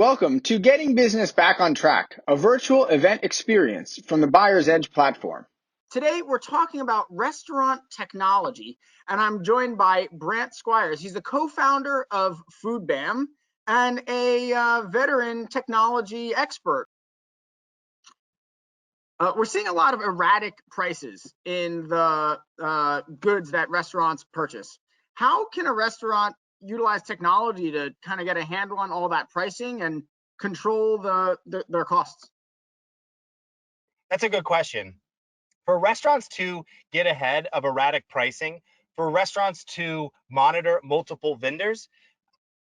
Welcome to Getting Business Back on Track, a virtual event experience from the Buyer's Edge platform. Today, we're talking about restaurant technology, and I'm joined by Brandt Squires. He's the co-founder of FoodBAM and a veteran technology expert. We're seeing a lot of erratic prices in the goods that restaurants purchase. How can a restaurant utilize technology to kind of get a handle on all that pricing and control their costs? That's a good question. For restaurants to get ahead of erratic pricing, for restaurants to monitor multiple vendors,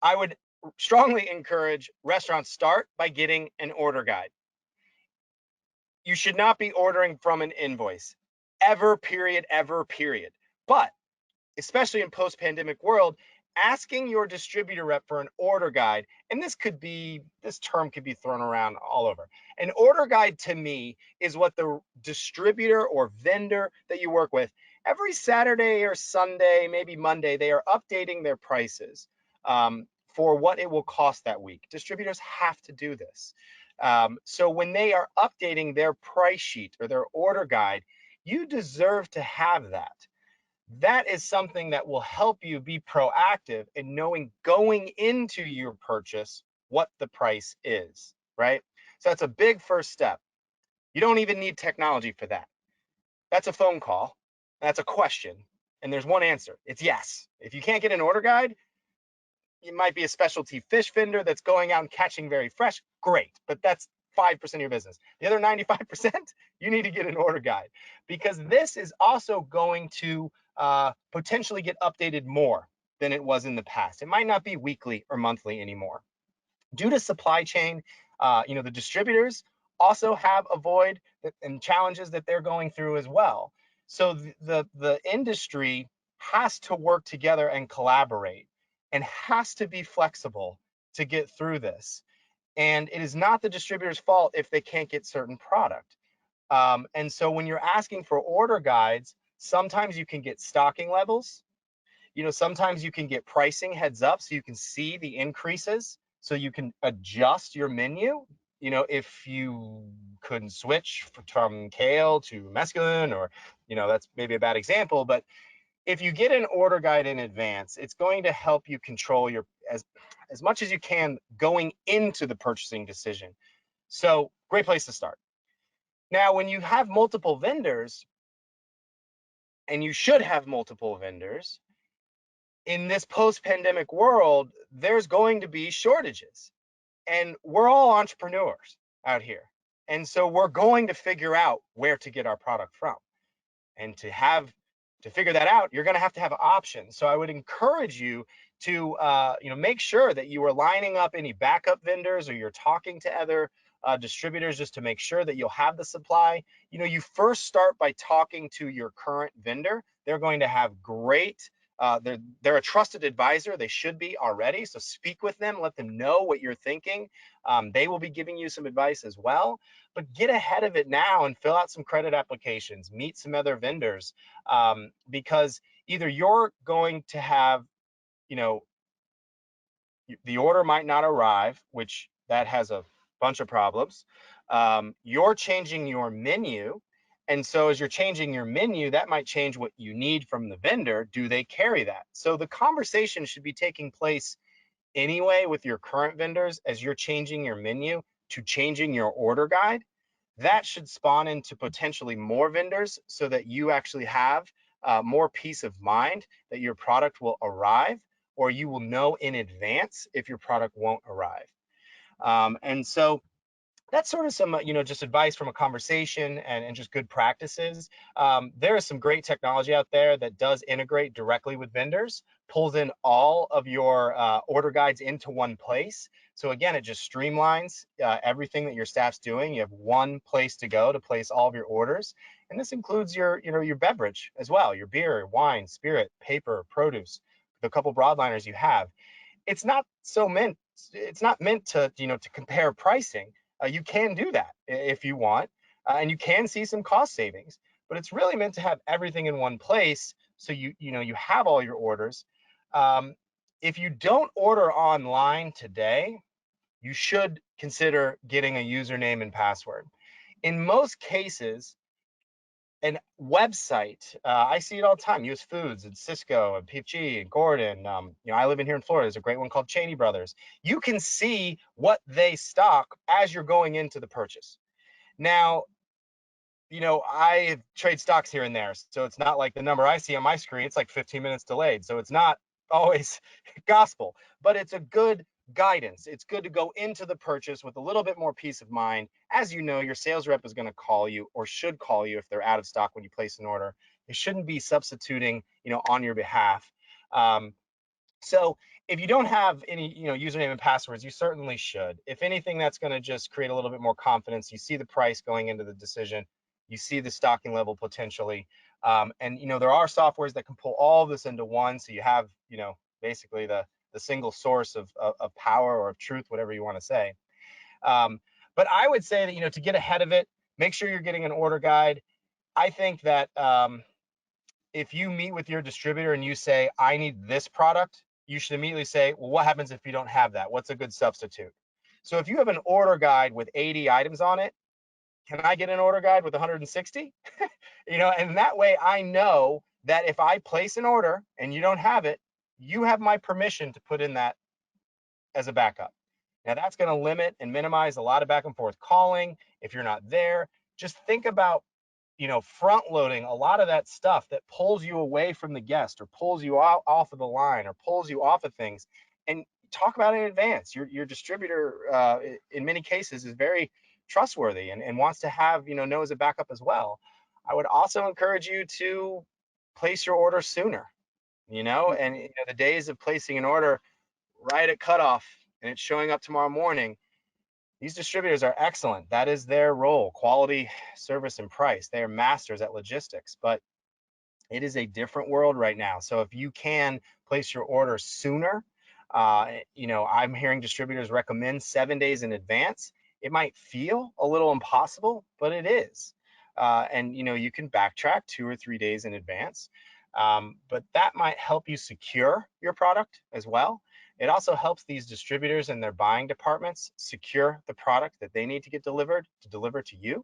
I would strongly encourage restaurants start by getting an order guide. You should not be ordering from an invoice ever, period, ever, period. But especially in post-pandemic world, asking your distributor rep for an order guide, and this term could be thrown around all over. An order guide to me is what the distributor or vendor that you work with, every Saturday or Sunday, maybe Monday, they are updating their prices for what it will cost that week. Distributors have to do this. So when they are updating their price sheet or their order guide, you deserve to have that. That is something that will help you be proactive in knowing going into your purchase what the price is, right? So that's a big first step. You don't even need technology for that. That's a phone call. That's a question. And there's one answer. It's yes. If you can't get an order guide, it might be a specialty fish vendor that's going out and catching very fresh. Great. But that's 5% of your business. The other 95%, you need to get an order guide, because this is also going to potentially get updated more than it was in the past. It might not be weekly or monthly anymore. Due to supply chain, the distributors also have a void and challenges that they're going through as well. So the industry has to work together and collaborate and has to be flexible to get through this. And it is not the distributor's fault if they can't get certain product. And so when you're asking for order guides, sometimes you can get stocking levels. Sometimes you can get pricing heads up so you can see the increases, so you can adjust your menu. If you couldn't switch from kale to mesclun, or, that's maybe a bad example, but if you get an order guide in advance, it's going to help you control your as much as you can going into the purchasing decision. So great place to start. Now, when you have multiple vendors, and you should have multiple vendors, in this post-pandemic world, there's going to be shortages. And we're all entrepreneurs out here. And so we're going to figure out where to get our product from. And to figure that out, you're going to have options. So I would encourage you to make sure that you are lining up any backup vendors, or you're talking to other distributors just to make sure that you'll have the supply. You first start by talking to your current vendor. They're going to have great they're a trusted advisor. They should be already. So speak with them, let them know what you're thinking. They will be giving you some advice as well. But get ahead of it now and fill out some credit applications, meet some other vendors, because either you're going to have, the order might not arrive, which that has a bunch of problems. You're changing your menu. And so as you're changing your menu, that might change what you need from the vendor. Do they carry that? So the conversation should be taking place anyway with your current vendors as you're changing your menu to changing your order guide. That should spawn into potentially more vendors so that you actually have more peace of mind that your product will arrive, or you will know in advance if your product won't arrive. And so that's sort of some, just advice from a conversation and just good practices. There is some great technology out there that does integrate directly with vendors, pulls in all of your order guides into one place. So again, it just streamlines everything that your staff's doing. You have one place to go to place all of your orders. And this includes your beverage as well, your beer, wine, spirit, paper, produce, the couple broadliners you have. It's not meant to, to compare pricing. You can do that if you want, and you can see some cost savings, but it's really meant to have everything in one place. So you have all your orders. If you don't order online today, you should consider getting a username and password. In most cases, an website, I see it all the time, US Foods and Cisco and PFG and Gordon. I live in here in Florida. There's a great one called Cheney Brothers. You can see what they stock as you're going into the purchase. Now, I trade stocks here and there, so it's not like the number I see on my screen. It's like 15 minutes delayed, so it's not always gospel, but it's a good guidance. It's good to go into the purchase with a little bit more peace of mind. As you know, your sales rep is going to call you, or should call you if they're out of stock when you place an order. They shouldn't be substituting, on your behalf. So if you don't have any, username and passwords, you certainly should. If anything, that's going to just create a little bit more confidence. You see the price going into the decision. You see the stocking level potentially. And, there are softwares that can pull all of this into one. So you have, basically the single source of power or of truth, whatever you want to say. But I would say that, to get ahead of it, make sure you're getting an order guide. I think that if you meet with your distributor and you say, I need this product, you should immediately say, well, what happens if you don't have that? What's a good substitute? So if you have an order guide with 80 items on it, can I get an order guide with 160? And that way I know that if I place an order and you don't have it, you have my permission to put in that as a backup. Now that's going to limit and minimize a lot of back and forth calling. If you're not there, just think about front loading a lot of that stuff that pulls you away from the guest or pulls you off of the line or pulls you off of things, and talk about it in advance. Your distributor, in many cases, is very trustworthy and wants to have, know as a backup as well. I would also encourage you to place your order sooner, and the days of placing an order right at cutoff and it's showing up tomorrow morning. These distributors are excellent. That is their role: quality, service, and price. They are masters at logistics, but it is a different world right now. So if you can place your order sooner, I'm hearing distributors recommend 7 days in advance. It might feel a little impossible, but it is. And you can backtrack 2 or 3 days in advance, but that might help you secure your product as well. It also helps these distributors and their buying departments secure the product that they need to get delivered to deliver to you.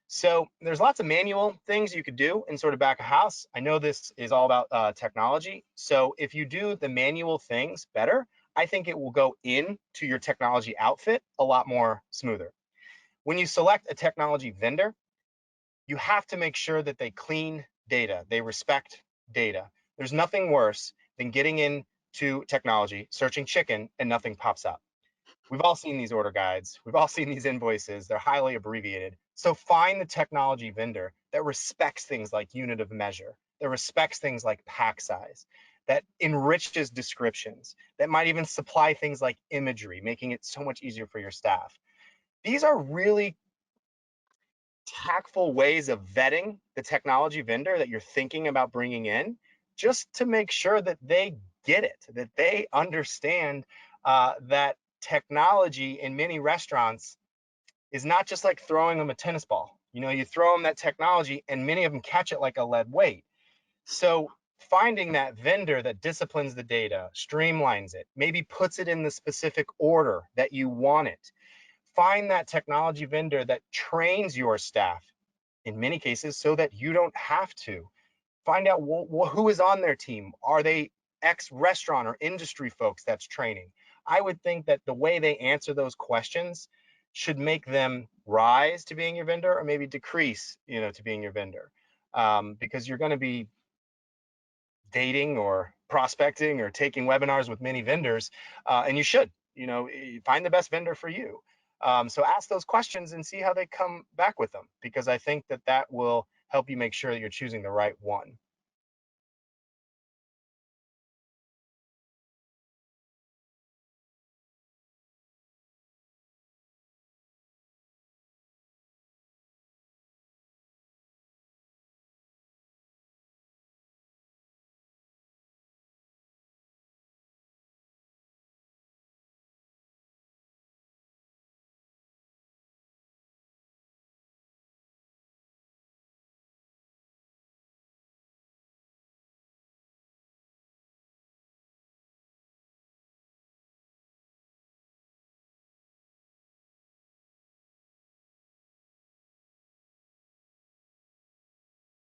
So there's lots of manual things you could do in sort of back of house. I know this is all about technology. So if you do the manual things better, I think it will go into your technology outfit a lot more smoother. When you select a technology vendor, you have to make sure that they clean data, they respect data. There's nothing worse than getting into technology, searching chicken, and nothing pops up. We've all seen these order guides. We've all seen these invoices. They're highly abbreviated. So find the technology vendor that respects things like unit of measure, that respects things like pack size, that enriches descriptions, that might even supply things like imagery, making it so much easier for your staff. These are really tactful ways of vetting the technology vendor that you're thinking about bringing in, just to make sure that they get it, that they understand that technology in many restaurants is not just like throwing them a tennis ball. You throw them that technology and many of them catch it like a lead weight. So finding that vendor that disciplines the data, streamlines it, maybe puts it in the specific order that you want it. Find that technology vendor that trains your staff in many cases so that you don't have to. Find out who is on their team. Are they ex-restaurant or industry folks that's training? I would think that the way they answer those questions should make them rise to being your vendor, or maybe decrease, to being your vendor, because you're going to be dating or prospecting or taking webinars with many vendors, and you should, find the best vendor for you. So ask those questions and see how they come back with them, because I think that will help you make sure that you're choosing the right one.